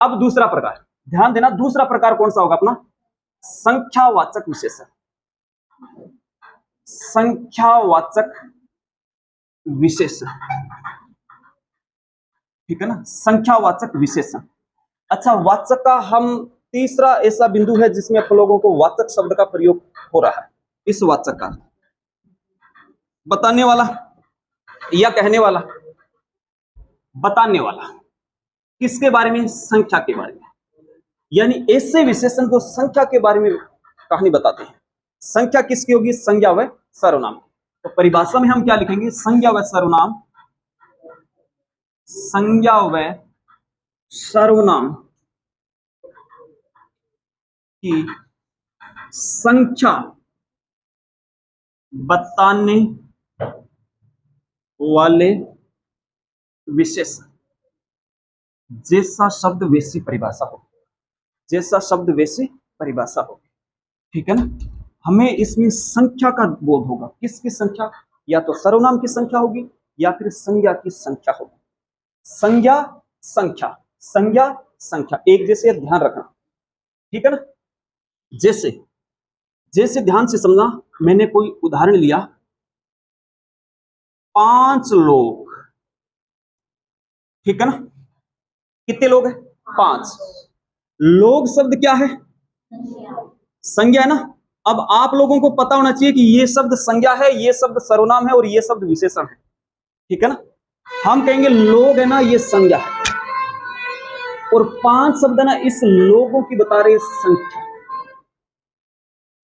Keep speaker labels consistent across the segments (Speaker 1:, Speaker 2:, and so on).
Speaker 1: अब दूसरा प्रकार, ध्यान देना, दूसरा प्रकार कौन सा होगा अपना? संख्यावाचक विशेषण। संख्यावाचक विशेषण, ठीक है ना, संख्यावाचक विशेषण। अच्छा, वाचक का हम तीसरा ऐसा बिंदु है जिसमें आप लोगों को वाचक शब्द का प्रयोग हो रहा है। इस वाचक का बताने वाला या कहने वाला, बताने वाला किसके बारे में? संख्या के बारे में। यानी ऐसे विशेषण को संख्या के बारे में कहानी बताते हैं। संख्या किसकी होगी? संज्ञा व सर्वनाम। तो परिभाषा में हम क्या लिखेंगे? संज्ञा व सर्वनाम, संज्ञा व सर्वनाम की संख्या बताने वाले विशेषण। जैसा शब्द वैसी परिभाषा हो, जैसा शब्द वैसी परिभाषा हो, ठीक है ना। हमें इसमें संख्या का बोध होगा। किसकी संख्या? या तो सर्वनाम की संख्या होगी या फिर संज्ञा की संख्या होगी। संज्ञा संख्या, संज्ञा संख्या एक जैसे, ध्यान रखना, ठीक है ना। जैसे जैसे ध्यान से समझना, मैंने कोई उदाहरण लिया, 5 लोग, ठीक है ना। कितने लोग हैं? 5। लोग शब्द क्या है? संज्ञा है ना। अब आप लोगों को पता होना चाहिए कि ये शब्द संज्ञा है, ये शब्द सर्वनाम है और ये शब्द विशेषण है, ठीक है ना। हम कहेंगे लोग है ना, ये संज्ञा है, और 5 शब्द है ना, इस लोगों की बता रहे संख्या,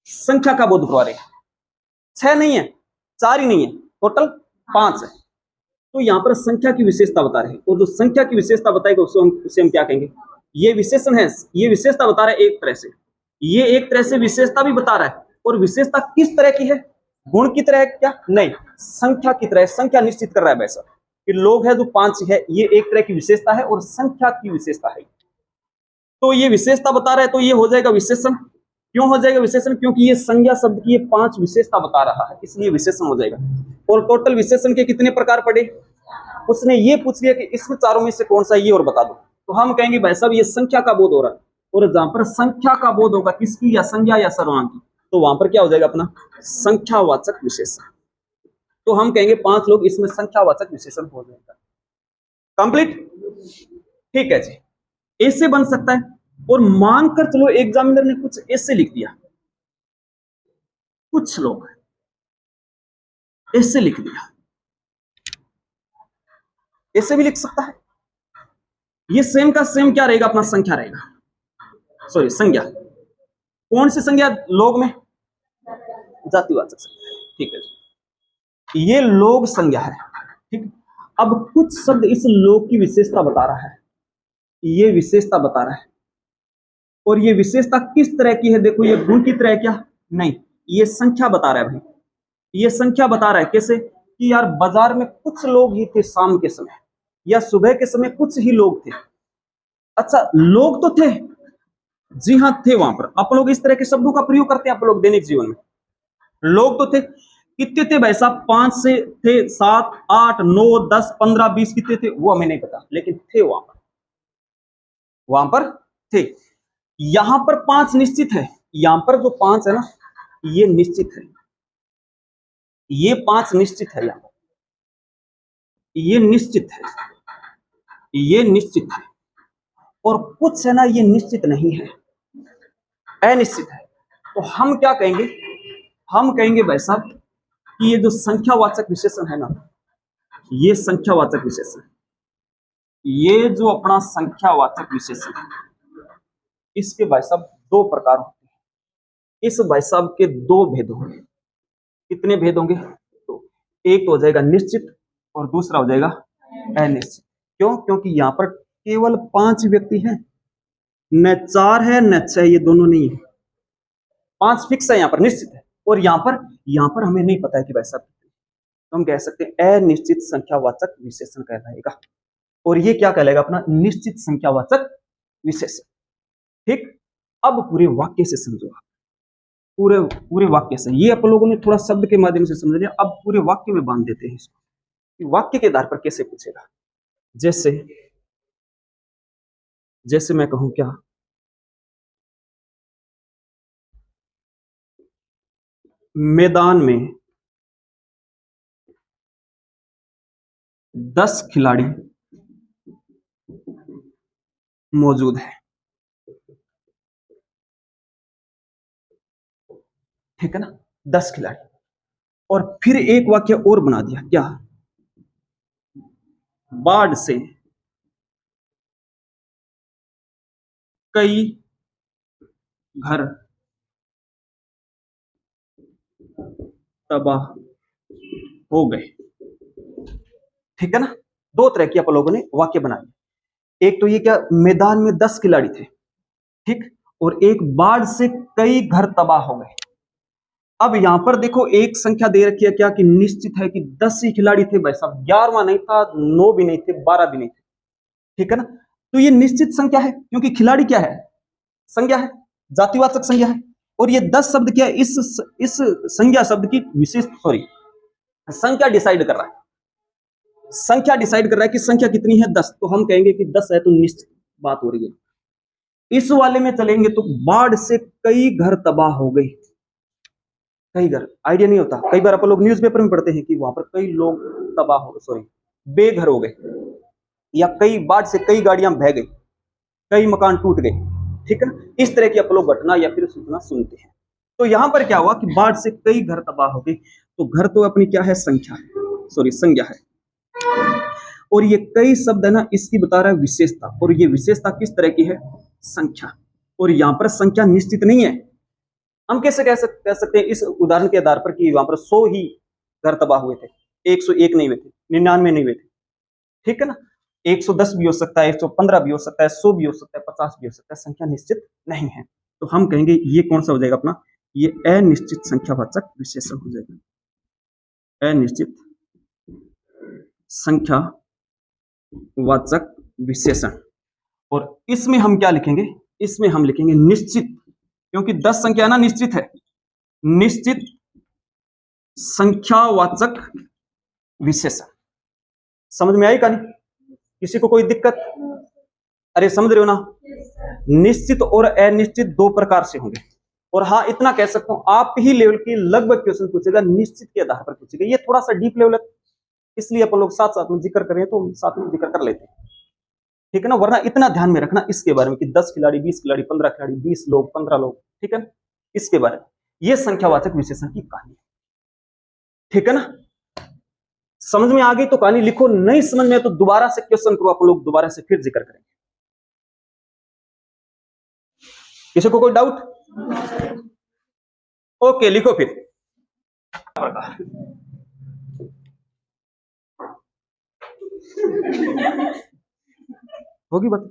Speaker 1: संख्या का बोध करवा रहे। 6 नहीं है, 4 ही नहीं है, टोटल 5 है। तो यहां पर संख्या की विशेषता बता रहे हैं, और जो संख्या की विशेषता बताएगा उसे हम क्या कहेंगे? ये विशेषण है, ये विशेषता बता रहा है एक तरह से, ये एक तरह से विशेषता भी बता रहा है। और विशेषता किस तरह की है? गुण की तरह है क्या? नहीं, संख्या की तरह। संख्या निश्चित कर रहा है वैसा कि लोग है जो 5 है, ये एक तरह की विशेषता है और संख्या की विशेषता है। तो ये विशेषता बता रहा है, तो ये हो जाएगा विशेषण। क्यों हो जाएगा विशेषण? क्योंकि ये संज्ञा शब्द की ये 5 विशेषता बता रहा है, इसलिए विशेषण हो जाएगा। और टोटल विशेषण के कितने प्रकार पड़े? उसने ये पूछ लिया कि इसमें चारों में से कौन सा, ये और बता दो। तो हम कहेंगे भाई साहब ये संख्या का बोध हो रहा है, और जहां पर संख्या का बोध होगा किसकी? या संज्ञा या सर्वनाम की, तो वहां पर क्या हो जाएगा अपना? संख्यावाचक विशेषण। तो हम कहेंगे 5 लोग, इसमें संख्यावाचक विशेषण हो जाएगा। कंप्लीट, ठीक है जी। ऐसे बन सकता है। और मानकर चलो एग्जामिनर ने कुछ ऐसे लिख दिया, कुछ लोग ऐसे लिख दिया, ऐसे भी लिख सकता है। ये सेम का सेम क्या रहेगा अपना? संख्या रहेगा, सॉरी संज्ञा। कौन सी संज्ञा? लोग में जातिवाचक संज्ञा, ठीक है जी। ये लोग संज्ञा है, ठीक। अब कुछ शब्द इस लोग की विशेषता बता रहा है, ये विशेषता बता रहा है, और ये विशेषता किस तरह की है? देखो, ये गुण की तरह है क्या? नहीं, ये संख्या बता रहा है भाई, ये संख्या बता रहा है। कैसे? कि यार बाजार में कुछ लोग ही थे शाम के समय, या सुबह के समय कुछ ही लोग थे। अच्छा, लोग तो थे, जी हाँ थे। वहां पर आप लोग इस तरह के शब्दों का प्रयोग करते हैं आप लोग दैनिक जीवन में। लोग तो थे, कितने थे भाई साहब? 5 से थे, 7, 8, 9, 10, 15, 20, कितने थे वो हमें नहीं पता, लेकिन थे वहां पर, वहां पर थे। यहां पर 5 निश्चित है, यहां पर जो 5 है ना, ये निश्चित है, ये 5 निश्चित है, यहां पर ये निश्चित है, ये निश्चित है। और कुछ है ना, ये निश्चित नहीं है, अनिश्चित है। तो हम क्या कहेंगे? हम कहेंगे भाई साहब कि ये जो संख्यावाचक विशेषण है ना, ये संख्यावाचक विशेषण, ये जो अपना संख्यावाचक विशेषण है, इसके भाई साहब 2 प्रकार होते हैं। इस भाई साहब के 2 भेद होंगे। कितने भेद होंगे? तो एक तो हो जाएगा निश्चित और दूसरा हो जाएगा अनिश्चित। क्यों? क्योंकि यहां पर केवल 5 व्यक्ति हैं, न 4 है न 6, ये दोनों नहीं है। 5 फिक्स है, यहां पर निश्चित है। और यहां पर हमें नहीं पता है कि भाई साहब, तो हम कह सकते हैं अनिश्चित संख्यावाचक विशेषण कहलाएगा। और ये क्या कहलाएगा अपना? निश्चित संख्यावाचक विशेषण, ठीक। अब पूरे वाक्य से समझो, पूरे पूरे वाक्य से। ये आप लोगों ने थोड़ा शब्द के माध्यम से समझ लिया, अब पूरे वाक्य में बांध देते हैं इसको कि वाक्य के आधार पर कैसे पूछेगा। जैसे जैसे मैं कहूं क्या, मैदान में 10 खिलाड़ी मौजूद है, ठीक है ना, 10 खिलाड़ी। और फिर एक वाक्य और बना दिया क्या, बाढ़ से कई घर तबाह हो गए, ठीक है ना। दो तरह की आप लोगों ने वाक्य बनाए, एक तो ये क्या, मैदान में 10 खिलाड़ी थे, ठीक, और एक बाढ़ से कई घर तबाह हो गए। अब यहां पर देखो एक संख्या दे रखी है क्या, कि निश्चित है कि 10 ही खिलाड़ी थे भाई साहब, 11वां नहीं था, 9 भी नहीं थे, 12 भी नहीं थे, ठीक है ना। तो ये निश्चित संख्या है, क्योंकि खिलाड़ी क्या है, संज्ञा है, जातिवाचक संज्ञा है। और ये 10 शब्द क्या है, इस संज्ञा शब्द की विशेष संख्या डिसाइड कर रहा है, संख्या डिसाइड कर रहा है कि संख्या कितनी है, 10। तो हम कहेंगे कि 10 है, तो निश्चित बात हो रही है। इस वाले में चलेंगे तो बाढ़ से कई घर तबाह हो गए, कई घर, आइडिया नहीं होता, कई बार आप लोग न्यूज़पेपर में पढ़ते हैं कि वहां पर कई लोग तबाह हो, सॉरी, बेघर हो गए, या कई बाढ़ से कई गाड़ियां बह गई, कई मकान टूट गए, ठीक है ना। इस तरह की आप लोग घटना या फिर सूचना सुनते हैं। तो यहां पर क्या हुआ कि बाढ़ से कई घर तबाह हो गए, तो घर तो अपनी क्या है, संख्या है, सॉरी संज्ञा है। और ये कई शब्द है ना, इसकी बता रहा है विशेषता, और ये विशेषता किस तरह की है, संख्या। और यहां पर संख्या निश्चित नहीं है, हम कैसे कह सकते हैं इस उदाहरण के आधार पर कि वहां पर 100 ही घर तबाह हुए थे, 101 नहीं हुए थे, 99 नहीं हुए थे, ठीक है ना। 110 भी हो सकता है, 115 भी हो सकता है, 100 भी हो सकता है, 50 भी हो सकता है, संख्या निश्चित नहीं है। तो हम कहेंगे ये कौन सा हो जाएगा अपना, ये अनिश्चित संख्यावाचक विशेषण हो जाएगा, अनिश्चित संख्यावाचक विशेषण। और इसमें हम क्या लिखेंगे, इसमें हम लिखेंगे निश्चित, क्योंकि 10 संख्या ना निश्चित है, निश्चित संख्यावाचक विशेषण। समझ में आई कहानी, किसी को कोई दिक्कत, अरे समझ रहे हो ना। निश्चित और अनिश्चित दो प्रकार से होंगे। और हाँ इतना कह सकता हूं, आप ही लेवल की लगभग क्वेश्चन पूछेगा, निश्चित के आधार पर पूछेगा, ये थोड़ा सा डीप लेवल है, इसलिए अपन लोग साथ साथ में जिक्र करें तो साथ में जिक्र कर लेते हैं, ठीक है ना। वरना इतना ध्यान में रखना इसके बारे में कि 10 खिलाड़ी, 20 खिलाड़ी, 15 खिलाड़ी, 20 लोग, 15 लोग, ठीक है ना, इसके बारे में। ये संख्यावाचक विशेषण की कहानी, ठीक है ना। समझ में आ गई तो कहानी लिखो, नहीं समझ में तो दोबारा से क्वेश्चन करो, आप लोग दोबारा से फिर जिक्र करेंगे। किसी को कोई डाउट, ओके लिखो फिर। होगी बात।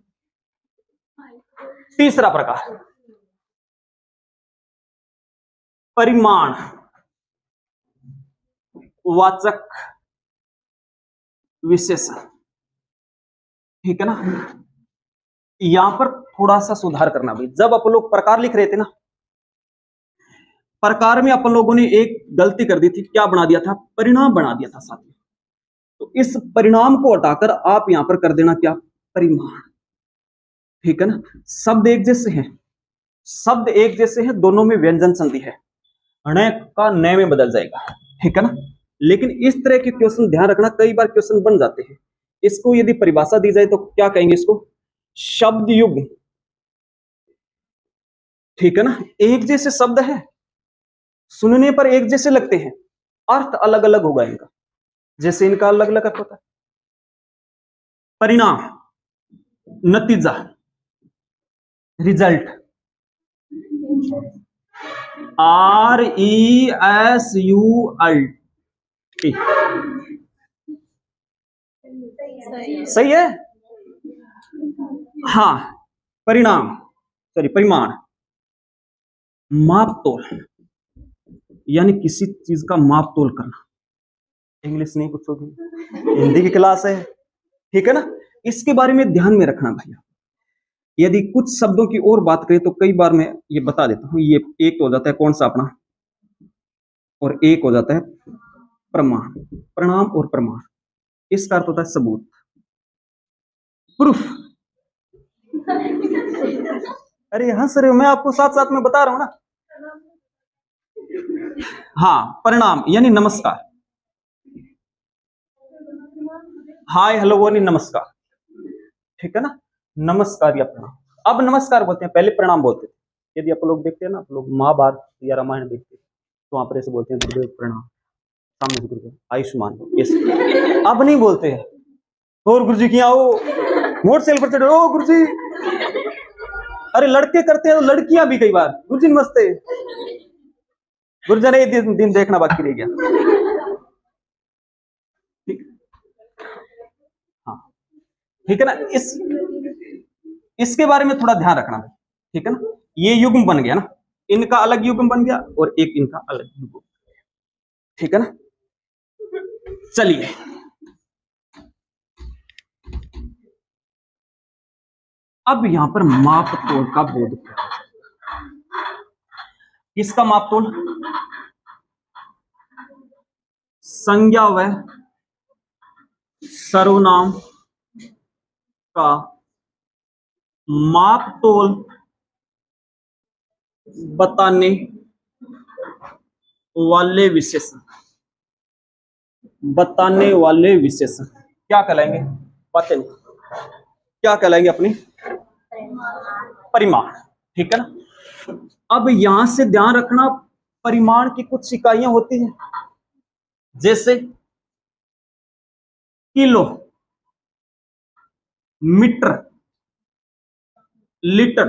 Speaker 1: तीसरा प्रकार, परिमाण वाचक विशेषण, ठीक है ना। यहां पर थोड़ा सा सुधार करना भाई, जब आप लोग प्रकार लिख रहे थे ना, प्रकार में अपन लोगों ने एक गलती कर दी थी, क्या बना दिया था, परिणाम बना दिया था साथ में। तो इस परिणाम को हटाकर आप यहां पर कर देना क्या, परिमाण, ठीक है ना। शब्द एक जैसे हैं, शब्द एक जैसे हैं, दोनों में व्यंजन संधि है, ण का न में बदल जाएगा, ठीक है ना। लेकिन इस तरह के क्वेश्चन ध्यान रखना, कई बार क्वेश्चन बन जाते हैं। इसको यदि परिभाषा दी जाए तो क्या कहेंगे इसको, शब्द युग्म, ठीक है ना। एक जैसे शब्द है, सुनने पर एक जैसे लगते हैं, अर्थ अलग अलग होगा इनका, जैसे इनका अलग अलग अर्थ होता है। परिणाम, नतीजा, रिजल्ट, RESULT, सही है। हाँ, परिणाम, सॉरी परिमाण, माप तोल, यानी किसी चीज का माप तोल करना। इंग्लिश नहीं पूछोगे, हिंदी की क्लास है, ठीक है ना। इसके बारे में ध्यान में रखना भैया। यदि कुछ शब्दों की और बात करें तो कई बार मैं ये बता देता हूं, ये एक तो हो जाता है कौन सा अपना, और एक हो जाता है प्रमाण, प्रणाम और प्रमाण। इसका अर्थ होता है सबूत, प्रूफ, अरे हंस रहे हो, मैं आपको साथ साथ में बता रहा हूं ना। हाँ, परिणाम यानी नमस्कार। हाय हेलो वो नहीं, नमस्कार। ठीक है ना, नमस्कार या प्रणाम। अब नमस्कार बोलते हैं, पहले प्रणाम बोलते थे। यदि आप लोग देखते हैं ना, आप लोग महाभारत या रामायण देखते हैं तो वहां पर ऐसे बोलते हैं, गुरुदेव प्रणाम, सामने से गुरुदेव आयुष्मान हो, ऐसे। अब नहीं बोलते हैं, और गुरु जी की आओ, मोटरसाइकिल पर चढ़ो, ओ गुरु जी। अरे लड़के करते हैं, लड़कियां भी कई बार, गुरु जी नमस्ते। गुरु जी ने दिन देखना बाकी रह गया। ठीक, हाँ, ठीक है ना। इसके बारे में थोड़ा ध्यान रखना, ठीक है ना। ये युग्म बन गया ना, इनका अलग युग्म बन गया और एक इनका अलग युग्म, ठीक है ना। चलिए, अब यहां पर माप तोल का बोध, किसका माप तोल? संज्ञा व सर्वनाम का माप तोल बताने वाले विशेषण, बताने वाले विशेषण क्या कहलाएंगे? बातें क्या कहलाएंगे? अपनी परिमाण, ठीक है ना। अब यहां से ध्यान रखना, परिमाण की कुछ इकाइयां होती हैं, जैसे किलो, मीटर, लीटर,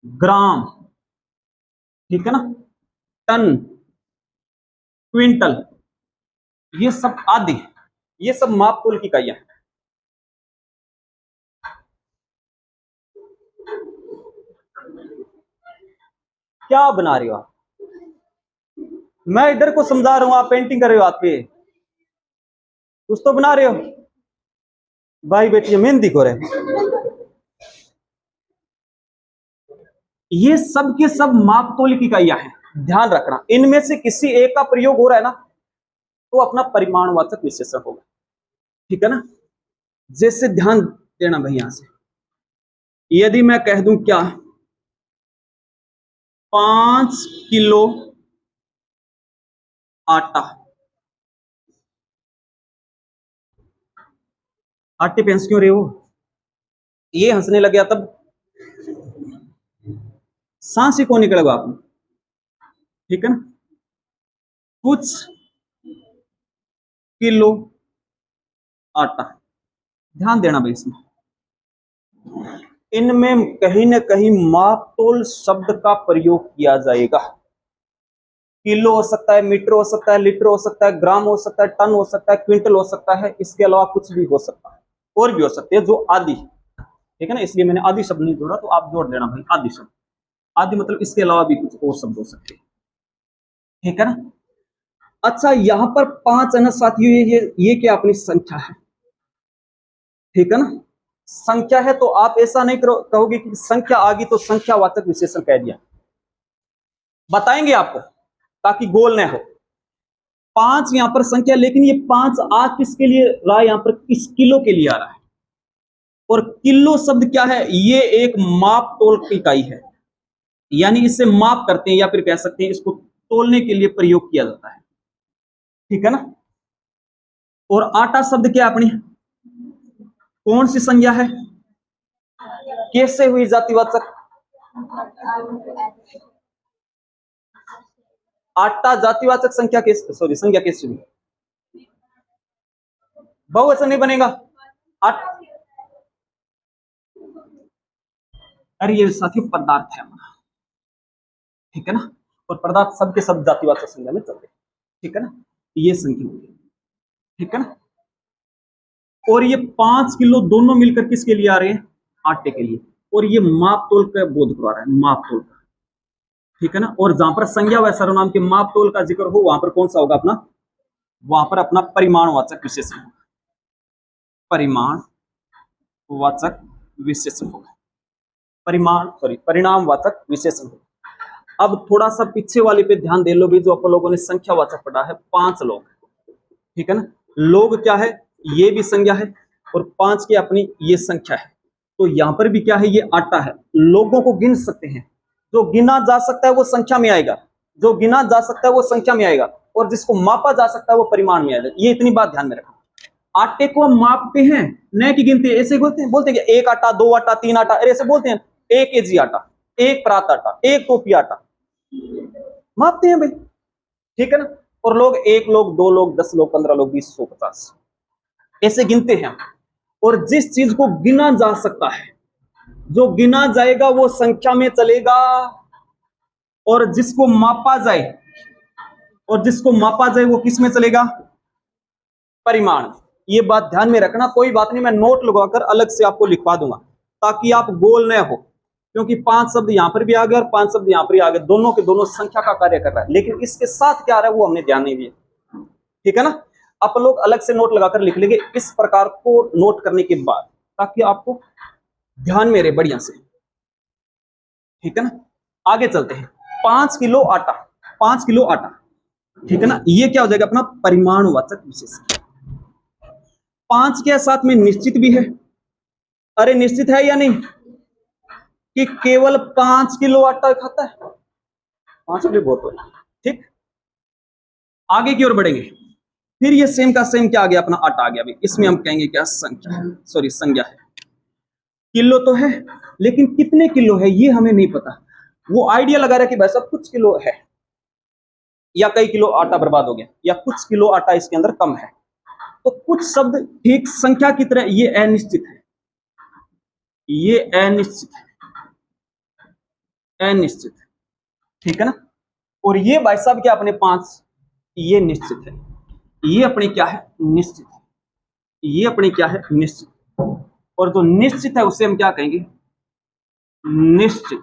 Speaker 1: ग्राम, ठीक है ना, टन, क्विंटल, ये सब आदि, ये सब माप तोल की इकाइयां हैं। क्या बना रहे हो आप? मैं इधर को समझा रहा हूं, आप पेंटिंग कर रहे हो, आपके कुछ तो बना रहे हो। भाई बेटी मेहंदी को रहे, ये सब के सब माप तोल की इकाइयां हैं। ध्यान रखना, इनमें से किसी एक का प्रयोग हो रहा है ना, तो अपना परिमाणवाचक विशेषण होगा, ठीक है ना। जैसे ध्यान देना भाई, यहां से यदि मैं कह दूं क्या, 5 किलो आटा, आटे पे हंस क्यों रहे हो? ये हंसने लग गया तब सांस ही कौन निकलेगा आप, ठीक है ना। कुछ किलो आटा, ध्यान देना भाई, इसमें इनमें कहीं ना कहीं माप तोल शब्द का प्रयोग किया जाएगा। किलो हो सकता है, मीटर हो सकता है, लीटर हो सकता है, ग्राम हो सकता है, टन हो सकता है, क्विंटल हो सकता है, इसके अलावा कुछ भी हो सकता है, और भी हो सकते हैं जो आदि, ठीक है ना। इसलिए मैंने आदि शब्द नहीं जोड़ा, तो आप जोड़ देना भाई आदि शब्द। आदि मतलब इसके अलावा भी कुछ और शब्द हो सकते हैं, ठीक है ना। अच्छा, यहां पर 5 है ना साथियों, ये क्या अपनी संख्या है, ठीक है ना। संख्या है, तो आप ऐसा नहीं कहोगे कि संख्या आ गई तो संख्यावाचक विशेषण कह दिया, बताएंगे आपको ताकि गोल न हो। 5 यहां पर संख्या, लेकिन ये 5 आ किसके लिए रहा है? यहां पर किस किलो के लिए आ रहा है, और किलो शब्द क्या है? ये एक माप तोल की इकाई है, यानी इसे माप करते हैं, या फिर कह सकते हैं इसको तोलने के लिए प्रयोग किया जाता है, ठीक है ना। और आटा शब्द क्या अपनी कौन सी संज्ञा है? कैसे हुई जातिवाचक? आटा जातिवाचक संख्या कैसे, सॉरी संज्ञा कैसे हुई? बहुवचन नहीं बनेगा। आट अरे ये साथियों पदार्थ है हमारा, ठीक है ना। और पदार्थ सबके सब जातिवाचक संज्ञा में चलते हैं, ठीक है ना। ये संख्या होगी, ठीक है ना। और ये 5 किलो दोनों मिलकर किसके लिए आ रहे हैं? आटे के लिए। और ये माप तोल का बोध करवा रहा है, माप तोल का, ठीक है ना। और जहां पर संज्ञा व सर्वनाम के माप तोल का जिक्र हो, वहां पर कौन सा होगा अपना? वहां पर अपना परिमाणवाचक विशेषण, परिमाणवाचक विशेषण होगा, परिणामवाचक विशेषण होगा। अब थोड़ा सा पीछे वाले पे ध्यान दे लो भी, जो अपन लोगों ने संख्यावाचक पढ़ा है, 5 लोग, ठीक है ना। लोग क्या है? ये भी संज्ञा है, और 5 की अपनी ये संख्या है, तो यहां पर भी क्या है, ये आटा है, लोगों को गिन सकते हैं, जो गिना जा सकता है वो संख्या में आएगा, जो गिना जा सकता है वो संख्या में आएगा, और जिसको मापा जा सकता है वो परिमाण में आएगा। ये इतनी बात ध्यान में रखना। आटे को हम मापते हैं, न कि गिनते हैं। ऐसे बोलते हैं कि 1 आटा, 2 आटा, 3 आटा, अरे ऐसे बोलते हैं 1 केजी आटा, 1 परात आटा, 1 टोपी आटा, मापते हैं भाई, ठीक है ना। और लोग 1 लोग, 2 लोग, 10 लोग, 15 लोग, 20, 100, 50 ऐसे गिनते हैं। और जिस चीज को गिना जा सकता है, जो गिना जाएगा वो संख्या में चलेगा, और जिसको मापा जाए, और जिसको मापा जाए वो किस में चलेगा, परिमाण। ये बात ध्यान में रखना। कोई बात नहीं, मैं नोट लगाकर अलग से आपको लिखवा दूंगा ताकि आप गोल न हो, क्योंकि 5 शब्द यहां पर भी आ गए और 5 शब्द यहां पर भी आ गए, दोनों के दोनों संख्या का कार्य कर रहा है, लेकिन इसके साथ क्या आ रहा है वो हमने ध्यान नहीं दिया, ठीक है ना। आप लोग अलग से नोट लगाकर लिख लेंगे इस प्रकार को नोट करने के बाद, ताकि आपको ध्यान में रहे बढ़िया से, ठीक है ना। आगे चलते हैं। 5 किलो आटा, 5 किलो आटा, ठीक है ना, ये क्या हो जाएगा अपना परिमाणवाचक विशेषण। 5 के साथ में निश्चित भी है, अरे निश्चित है या नहीं, कि केवल 5 किलो आटा खाता है, 5 किलो बहुत है, ठीक। आगे की ओर बढ़ेंगे, फिर ये सेम का सेम क्या आ गया, अपना आटा आ गया भाई, इसमें हम कहेंगे क्या, संख्या, सॉरी संज्ञा है। किलो तो है, लेकिन कितने किलो है ये हमें नहीं पता। वो आइडिया लगा रहा है कि भाई साहब कुछ किलो है, या कई किलो आटा बर्बाद हो गया, या कुछ किलो आटा इसके अंदर कम है। तो कुछ शब्द ठीक संख्या की तरह, ये अनिश्चित है, ये अनिश्चित है, अनिश्चित, ठीक है ना। और ये भाई साहब क्या अपने 5, ये निश्चित है, ये अपने क्या है, निश्चित है, ये अपने क्या है, निश्चित। और जो निश्चित है उसे हम क्या कहेंगे, निश्चित,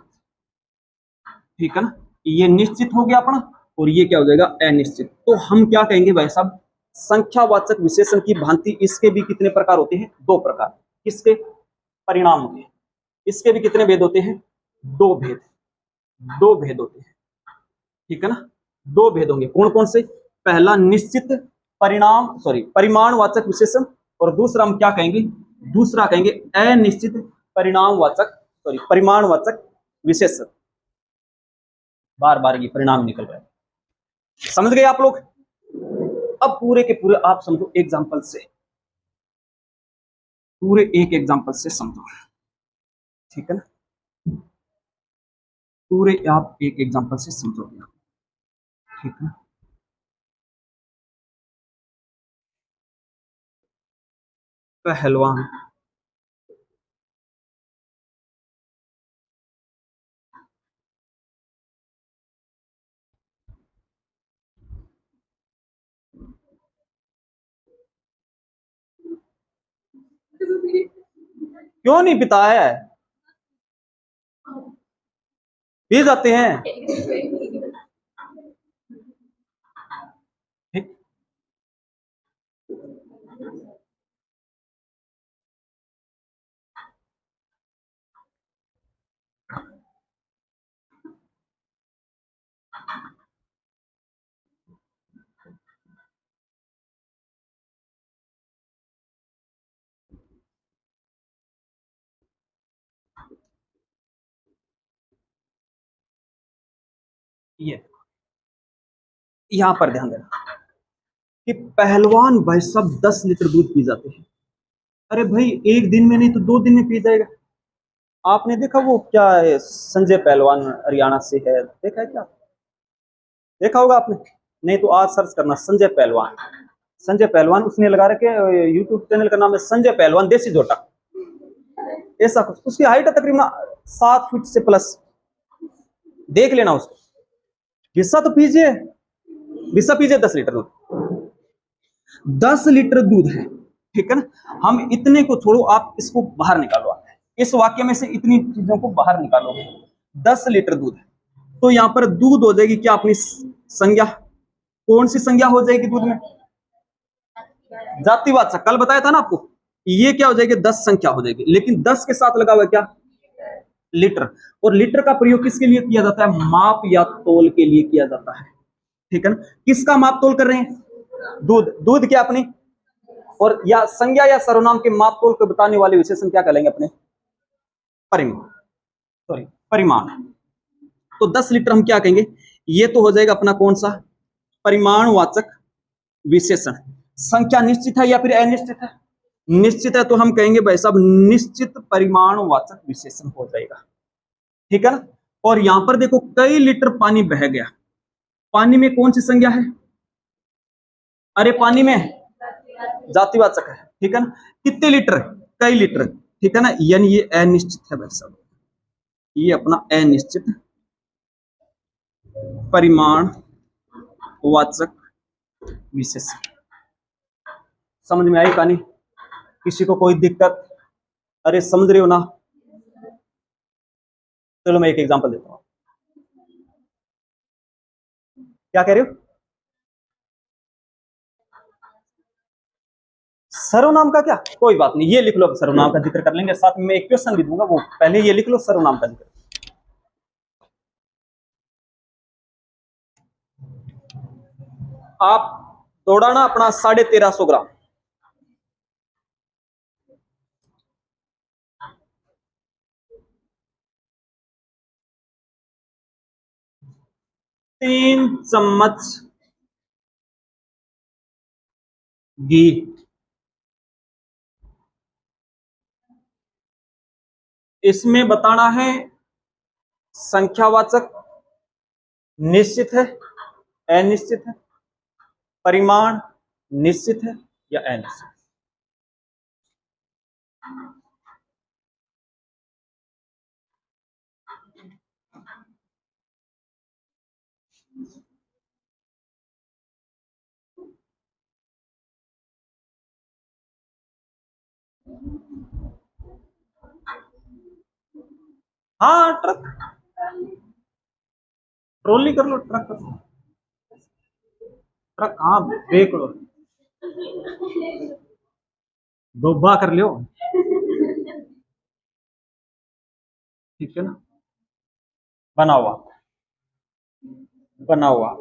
Speaker 1: ठीक है ना। ये निश्चित हो गया अपना, और ये क्या हो जाएगा, अनिश्चित। तो हम क्या कहेंगे भाई साहब, संख्यावाचक विशेषण की भांति इसके भी कितने प्रकार होते हैं, 2 प्रकार। किसके, परिणाम के। इसके भी कितने भेद होते हैं, 2 भेद, 2 भेद होते हैं, ठीक है ना। 2 भेद होंगे, कौन कौन से, पहला निश्चित परिणाम, सॉरी परिमाणवाचक विशेषण, और दूसरा हम क्या कहेंगे, दूसरा कहेंगे अनिश्चित परिणामवाचक, सॉरी परिमाणवाचक विशेषण। बार बार ये परिणाम निकल रहा है, समझ गए आप लोग। अब पूरे के पूरे आप समझो एग्जाम्पल से, पूरे एक एग्जाम्पल से समझो, ठीक है ना। पूरे आप एक एग्जाम्पल से समझोगे, ठीक है। पहलवान, क्यों नहीं पिता है, पी जाते हैं, ठीक। ये यहां पर ध्यान देना कि पहलवान भाई सब 10 लीटर दूध पी जाते हैं। अरे भाई एक दिन में नहीं तो 2 दिन में पी जाएगा। आपने देखा वो क्या है, संजय पहलवान हरियाणा से है, देखा है क्या, देखा होगा आपने, नहीं तो आज सर्च करना संजय पहलवान, संजय पहलवान, उसने लगा रखे यूट्यूब चैनल का नाम है संजय पहलवान देसी जोटा, ऐसा कुछ। उसकी हाइट है तकरीबन 7 फीट से प्लस, देख लेना उसको। हिस्सा तो पीजिए, हिस्सा पीजिए 10 लीटर दूध, 10 लीटर दूध है, ठीक है ना। हम इतने को छोड़ो, आप इसको बाहर निकालो, आप इस वाक्य में से इतनी चीजों को बाहर निकालो। 10 लीटर दूध है, तो यहां पर दूध हो जाएगी क्या अपनी संज्ञा, कौन सी संज्ञा हो जाएगी दूध में, जातिवाचक, कल बताया था ना आपको। ये क्या हो जाएगी, 10 संख्या हो जाएगी, लेकिन 10 के साथ लगा हुआ क्या, लीटर। और लीटर का प्रयोग किसके लिए किया जाता है, माप या तोल के लिए किया जाता है, ठीक है ना। किसका माप तोल कर रहे हैं, दूध, दूध क्या अपनी, और या संज्ञा या सर्वनाम के माप तोल को बताने वाले विशेषण क्या कहेंगे अपने, परिमाण, सॉरी परिमाण। तो 10 लीटर हम क्या कहेंगे, ये तो हो जाएगा अपना कौन सा, परिमाणवाचक विशेषण। संख्या निश्चित है या फिर अनिश्चित है, निश्चित है, तो हम कहेंगे भाई साहब निश्चित परिमाणवाचक विशेषण हो जाएगा, ठीक है ना। और यहां पर देखो कई लीटर पानी बह गया, पानी में कौन सी संज्ञा है, अरे पानी में जातिवाचक है, ठीक है ना। कितने लीटर, कई लीटर, ठीक है ना, यानी ये अनिश्चित है भाई साहब, ये अपना अनिश्चित परिमाणवाचक विशेषण। समझ में आई कहानी, किसी को कोई दिक्कत, अरे समझ रहे हो ना। चलो मैं एक एग्जांपल देता हूं, क्या कह रहे हो, सर्वनाम का क्या, कोई बात नहीं, ये लिख लो, अब सर्वनाम का जिक्र कर लेंगे, साथ में एक क्वेश्चन भी दूंगा, वो पहले ये लिख लो सर्वनाम का जिक्र। आप दौड़ाना अपना 1350 ग्राम, तीन चम्मच घी, इसमें बताना है संख्यावाचक निश्चित है अनिश्चित है, परिमाण निश्चित है या अनिश्चित। हाँ ट्रक, ट्रॉली कर लो, ट्रक कर लो, ट्रक, हाँ देख लो, दोबा कर लो, ठीक है ना, बना हुआ, बना हुआ,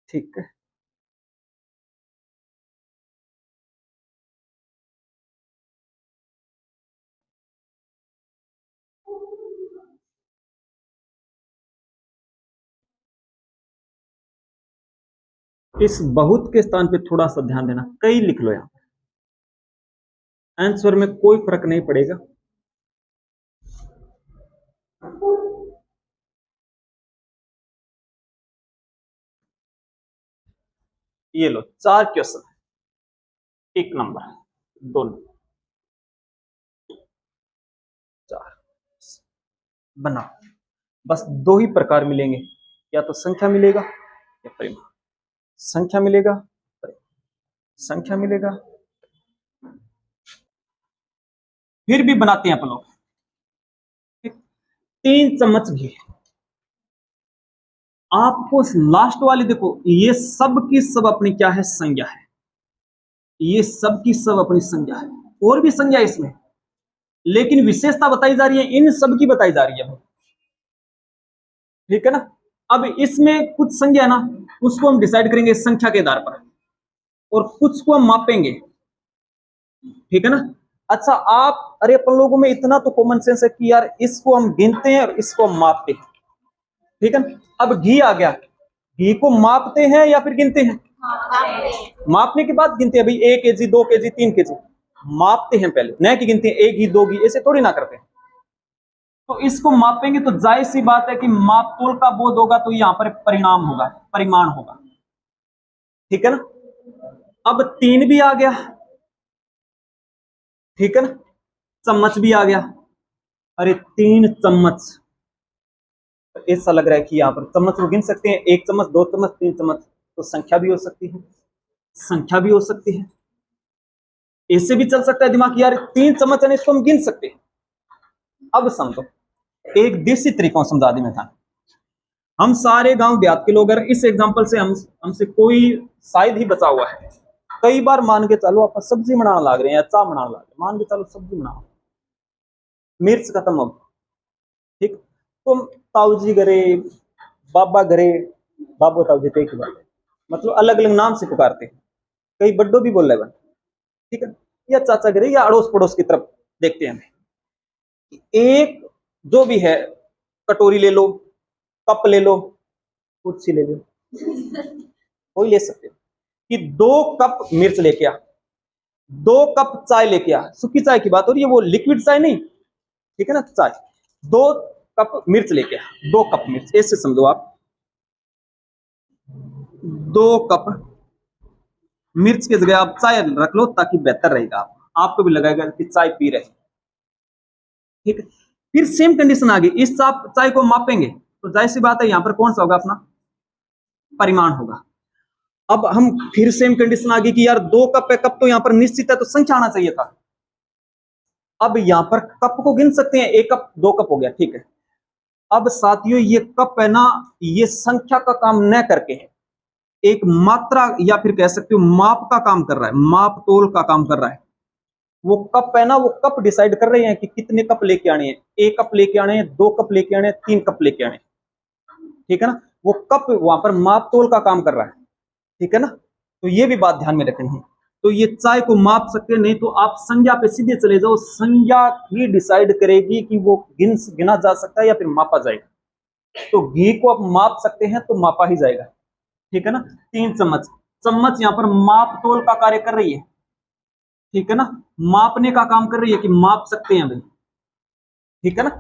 Speaker 1: ठीक है। इस बहुत के स्थान पे थोड़ा सा ध्यान देना, कई लिख लो, यहां आंसर में कोई फर्क नहीं पड़ेगा। ये लो 4 क्वेश्चन, 1 नंबर, 2 नंबर, 4, बनाओ। बस 2 ही प्रकार मिलेंगे, या तो संख्या मिलेगा या परिमाण, संख्या मिलेगा, संख्या मिलेगा। फिर भी बनाते हैं अपन लोग, 3 चम्मच घी, आपको लास्ट वाली देखो, ये सब की सब अपनी क्या है, संज्ञा है, ये सब की सब अपनी संज्ञा है, और भी संज्ञा इसमें, लेकिन विशेषता बताई जा रही है, इन सब की बताई जा रही है, ठीक है ना। अब इसमें कुछ संज्ञा है ना, उसको हम डिसाइड करेंगे संख्या के आधार पर, और कुछ को हम मापेंगे, ठीक है ना। अच्छा आप, अरे अपन लोगों में इतना तो कॉमन सेंस है कि यार इसको हम गिनते हैं और इसको हम मापते हैं, ठीक है ना। अब घी आ गया, घी को मापते हैं या फिर गिनते हैं, मापने के बाद गिनते हैं, भाई 1 केजी 2 केजी 3 केजी, मापते हैं पहले, न कि गिनते हैं 1 घी 2 घी, ऐसे थोड़ी ना करते हैं। तो इसको मापेंगे तो जाहिर सी बात है कि माप तोल का बोध होगा, तो यहां पर परिणाम होगा, परिमाण होगा, ठीक है ना। अब 3 भी आ गया, ठीक है ना, चम्मच भी आ गया, अरे 3 चम्मच, ऐसा लग रहा है कि यहाँ पर चम्मच को गिन सकते हैं, 1 चम्मच 2 चम्मच 3 चम्मच, तो संख्या भी हो सकती है, संख्या भी हो सकती है, ऐसे भी चल सकता है दिमाग, यार 3 चम्मच है, इसको हम गिन सकते हैं। अब समझो, एक देसी तरीका समझा दी मैं था, हम सारे गांव देहात के लोग, अगर इस एग्जांपल से हमसे कोई शायद ही बचा हुआ है, कई बार मान के चलो आप सब्जी बनाना लाग रहे हैं या चा बनाना लाग रहे हैं, मान के चलो सब्जी बनाओ, मिर्च खत्म हो, ठीक, तो ताऊ जी घरे, बाबा घरे, बाबू ताऊ जी तो एक ही बात है, मतलब अलग अलग नाम से पुकारते हैं, कई बड्डो भी बोल रहे हैं, ठीक है। या चाचा गिरे या अड़ोस पड़ोस की तरफ देखते हैं हमें। एक जो भी है, कटोरी ले लो, कप ले लो, कुर्सी ले लो, कोई ले सकते हो, कि 2 कप मिर्च लेके आ, 2 कप चाय लेके आ, सूखी चाय की बात हो रही है, वो लिक्विड चाय नहीं, ठीक है ना, चाय। 2 कप मिर्च लेके आ, 2 कप मिर्च, ऐसे समझो आप, 2 कप मिर्च की जगह आप चाय रख लो ताकि बेहतर रहेगा, आपको भी लगेगा कि चाय पी रहे, ठीक है। फिर सेम कंडीशन आ गई, इस चाय को मापेंगे तो जाहिर सी बात है यहां पर कौन सा होगा, अपना परिमाण होगा। अब हम फिर सेम कंडीशन आ गई कि यार 2 कप है, कप तो यहां पर निश्चित है तो संख्या आना चाहिए था। अब यहां पर कप को गिन सकते हैं, 1 कप 2 कप हो गया, ठीक है। अब साथियों ये कप है ना, ये संख्या का काम न करके है, एक मात्रा या फिर कह सकते हो माप का काम कर रहा है, माप तोल का काम कर रहा है। वो कप है ना, वो कप डिसाइड कर रहे हैं कि कितने कप लेके आने हैं, 1 कप लेके आने हैं, 2 कप लेके आने हैं, 3 कप लेके आने, ठीक है ना। वो कप वहां पर माप तोल का काम कर रहा है, ठीक है ना। तो ये भी बात ध्यान में रखनी है। तो ये चाय को माप सकते हैं, नहीं तो आप संज्ञा पे सीधे चले जाओ, संज्ञा ही डिसाइड करेगी कि वो गिना जा सकता है या फिर मापा जाएगा। तो घी को आप माप सकते हैं तो मापा ही जाएगा, ठीक है ना। 3 चम्मच, चम्मच यहां पर माप तोल का कार्य कर रही है, ठीक है ना, मापने का काम कर रही है कि माप सकते हैं भाई, ठीक है ना।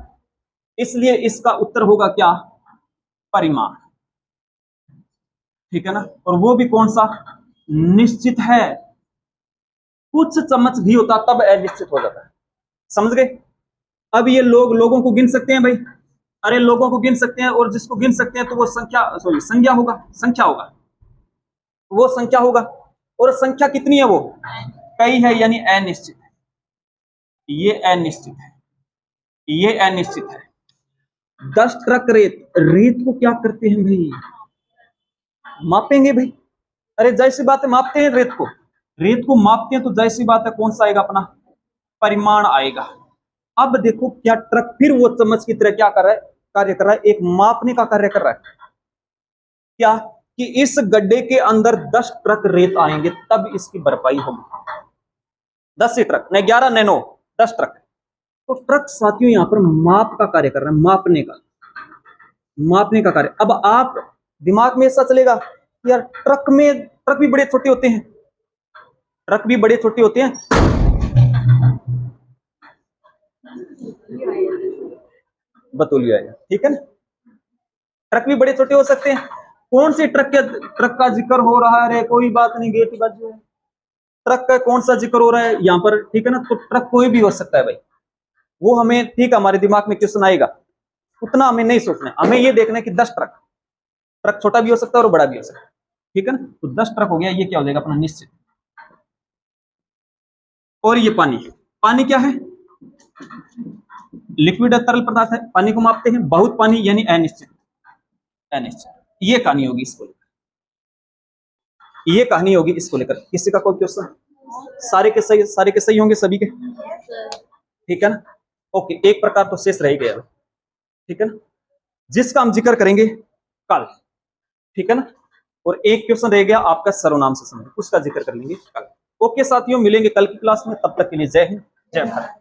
Speaker 1: इसलिए इसका उत्तर होगा क्या, परिमाण, ठीक है ना। और वो भी कौन सा, निश्चित है। कुछ चम्मच घी होता तब अनिश्चित हो जाता है, समझ गए। अब ये लोगों को गिन सकते हैं भाई, अरे लोगों को गिन सकते हैं, और जिसको गिन सकते हैं तो वो संख्या होगा, संख्या होगा, वो संख्या होगा। और संख्या कितनी है, वो कई है, यानी अनिश्चित है, ये अनिश्चित है, ये अनिश्चित है। 10 ट्रक रेत को क्या करते हैं भाई, मापेंगे भाई। अरे जाहिर सी बात है मापते हैं, रेत को मापते हैं, तो जाहिर सी बात है कौन सा आएगा, अपना परिमाण आएगा। अब देखो क्या ट्रक फिर वो चम्मच की तरह क्या कर रहा है, कार्य कर रहा है, एक मापने का कार्य कर रहा है। क्या कि इस गड्ढे के अंदर 10 ट्रक रेत आएंगे तब इसकी भरपाई होगी। 10 ही ट्रक, न 11 न 9, 10 ट्रक। तो ट्रक साथियों यहां पर माप का कार्य कर रहा है, मापने का कार्य। अब आप दिमाग में ऐसा चलेगा कि यार ट्रक भी बड़े छोटे होते हैं, ट्रक भी बड़े छोटे होते हैं, बतौलिया है, ठीक है ना। ट्रक भी बड़े छोटे हो सकते हैं। कौन से ट्रक का जिक्र हो रहा है, कोई बात नहीं, गेट बाजू है, ट्रक का कौन सा जिक्र हो रहा है यहाँ पर, ठीक है ना। तो ट्रक कोई भी हो सकता है भाई, वो हमें, ठीक है, हमारे दिमाग में क्वेश्चन आएगा, उतना हमें नहीं सोचना है, हमें ये देखना है कि 10 ट्रक छोटा भी हो सकता है और बड़ा भी हो सकता है, ठीक है ना। तो 10 ट्रक हो गया, ये क्या हो जाएगा, अपना निश्चित। और ये पानी क्या है, लिक्विड तरल पदार्थ है, पानी को मापते हैं, बहुत पानी यानी अनिश्चित, ये कहानी होगी इसको लेकर, ये कहानी होगी इसको लेकर। किसी का कोई क्वेश्चन, सारे के सही होंगे सभी के, ठीक है ना। ओके, एक प्रकार तो शेष रह गया, ठीक है ना, जिसका हम जिक्र करेंगे कल, ठीक है ना। और एक क्वेश्चन रह गया आपका सर्वनाम से संबंधित, उसका जिक्र कर लेंगे कल। ओके साथियों, मिलेंगे कल की क्लास में, तब तक के लिए जय हिंद, जय भारत।